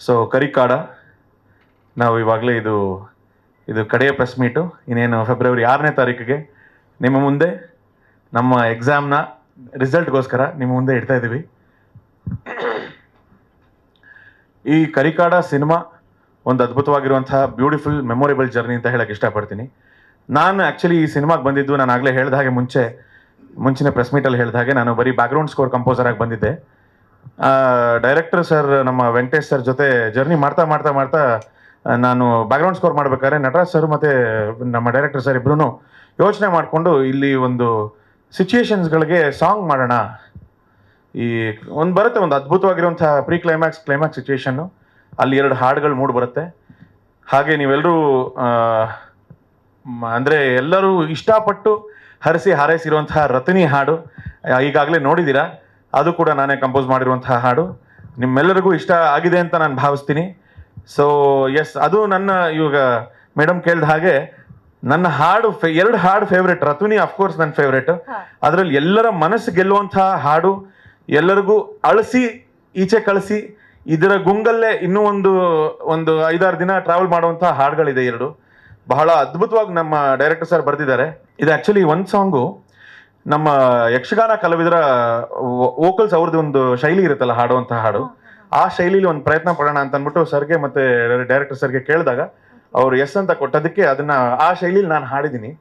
So ಕರಿಕಾಡ ನಾವು ಇವಾಗಲೇ ಇದು ಕಡೆಯ ಪ್ರೆಸ್ ಮೀಟು. ಇನ್ನೇನು ಫೆಬ್ರವರಿ 6ನೇ ತಾರೀಕಿಗೆ ನಿಮ್ಮ ಮುಂದೆ ನಮ್ಮ ಎಕ್ಸಾಮ್ನ ರಿಸಲ್ಟ್ಗೋಸ್ಕರ ನಿಮ್ಮ ಮುಂದೆ ಇಡ್ತಾ ಇದ್ದೀವಿ. ಈ ಕರಿಕಾಡ ಸಿನಿಮಾ ಒಂದು ಅದ್ಭುತವಾಗಿರುವಂತಹ ಬ್ಯೂಟಿಫುಲ್ ಮೆಮೊರೇಬಲ್ ಜರ್ನಿ ಅಂತ ಹೇಳಕ್ಕೆ ಇಷ್ಟಪಡ್ತೀನಿ. ನಾನು ಆ್ಯಕ್ಚುಲಿ ಈ ಸಿನಿಮಾಗೆ ಬಂದಿದ್ದು, ನಾನು ಆಗಲೇ ಹೇಳಿದ ಹಾಗೆ ಮುಂಚಿನ ಪ್ರೆಸ್ ಮೀಟಲ್ಲಿ ಹೇಳಿದ ಹಾಗೆ ನಾನು ಬರೀ ಬ್ಯಾಕ್ಗ್ರೌಂಡ್ ಸ್ಕೋರ್ ಕಂಪೋಸರ್ ಆಗಿ ಬಂದಿದ್ದೆ. ಡೈರೆಕ್ಟರ್ ಸರ್ ನಮ್ಮ ವೆಂಕಟೇಶ್ ಸರ್ ಜೊತೆ ಜರ್ನಿ ಮಾಡ್ತಾ ಮಾಡ್ತಾ ಮಾಡ್ತಾ ನಾನು ಬ್ಯಾಕ್ಗ್ರೌಂಡ್ ಸ್ಕೋರ್ ಮಾಡ್ಬೇಕಾದ್ರೆ ನಟರಾಜ್ ಸರ್ ಮತ್ತು ನಮ್ಮ ಡೈರೆಕ್ಟರ್ ಸರ್ ಇಬ್ರು ಯೋಚನೆ ಮಾಡಿಕೊಂಡು ಇಲ್ಲಿ ಒಂದು ಸಿಚುಯೇಷನ್ಸ್ಗಳಿಗೆ ಸಾಂಗ್ ಮಾಡೋಣ. ಈ ಒಂದು ಬರುತ್ತೆ, ಒಂದು ಅದ್ಭುತವಾಗಿರುವಂಥ ಕ್ಲೈಮ್ಯಾಕ್ಸ್ ಸಿಚುಯೇಷನ್ನು, ಅಲ್ಲಿ 2 ಹಾಡುಗಳು ಮೂಡ್ ಬರುತ್ತೆ. ಹಾಗೆ ನೀವೆಲ್ಲರೂ ಅಂದರೆ ಎಲ್ಲರೂ ಇಷ್ಟಪಟ್ಟು ಹರಿಸಿ ಹಾರೈಸಿರುವಂತಹ ರತನಿ ಹಾಡು ಈಗಾಗಲೇ ನೋಡಿದ್ದೀರಾ. ಅದು ಕೂಡ ನಾನೇ ಕಂಪೋಸ್ ಮಾಡಿರುವಂತಹ ಹಾಡು, ನಿಮ್ಮೆಲ್ಲರಿಗೂ ಇಷ್ಟ ಆಗಿದೆ ಅಂತ ನಾನು ಭಾವಿಸ್ತೀನಿ. ಸೊ ಎಸ್, ಅದು ನನ್ನ ಇವಾಗ ಮೇಡಮ್ ಕೇಳಿದ ಹಾಗೆ ನನ್ನ ಹಾಡು 2 ಹಾಡು ಫೇವ್ರೇಟ್. ರತುನಿ ಅಫ್ಕೋರ್ಸ್ ನನ್ನ ಫೇವ್ರೇಟ್. ಅದರಲ್ಲಿ ಎಲ್ಲರ ಮನಸ್ಸು ಗೆಲ್ಲುವಂತಹ ಹಾಡು, ಎಲ್ಲರಿಗೂ ಅಳಿಸಿ ಈಚೆ ಕಳಿಸಿ ಇದರ ಗುಂಗಲ್ಲೇ ಇನ್ನೂ ಒಂದು 5-6 ದಿನ ಟ್ರಾವೆಲ್ ಮಾಡುವಂತಹ ಹಾಡುಗಳಿದೆ 2. ಬಹಳ ಅದ್ಭುತವಾಗಿ ನಮ್ಮ ಡೈರೆಕ್ಟರ್ ಸರ್ ಬರೆದಿದ್ದಾರೆ. ಇದು ಆ್ಯಕ್ಚುಲಿ ಒಂದು ಸಾಂಗು ನಮ್ಮ ಯಕ್ಷಗಾನ ಕಲಾವಿದರ ವೋಕಲ್ಸ್ ಅವ್ರದ್ದು ಒಂದು ಶೈಲಿ ಇರುತ್ತಲ್ಲ ಹಾಡುವಂತಹ ಹಾಡು, ಆ ಶೈಲಿಲಿ ಒಂದು ಪ್ರಯತ್ನ ಪಡೋಣ ಅಂತ ಅಂದ್ಬಿಟ್ಟು ಸರ್ಗೆ ಮತ್ತೆ ಡೈರೆಕ್ಟರ್ ಸರ್ಗೆ ಕೇಳಿದಾಗ ಅವ್ರು ಎಸ್ ಅಂತ ಕೊಟ್ಟದಕ್ಕೆ ಅದನ್ನ ಆ ಶೈಲಿಲಿ ನಾನು ಹಾಡಿದ್ದೀನಿ.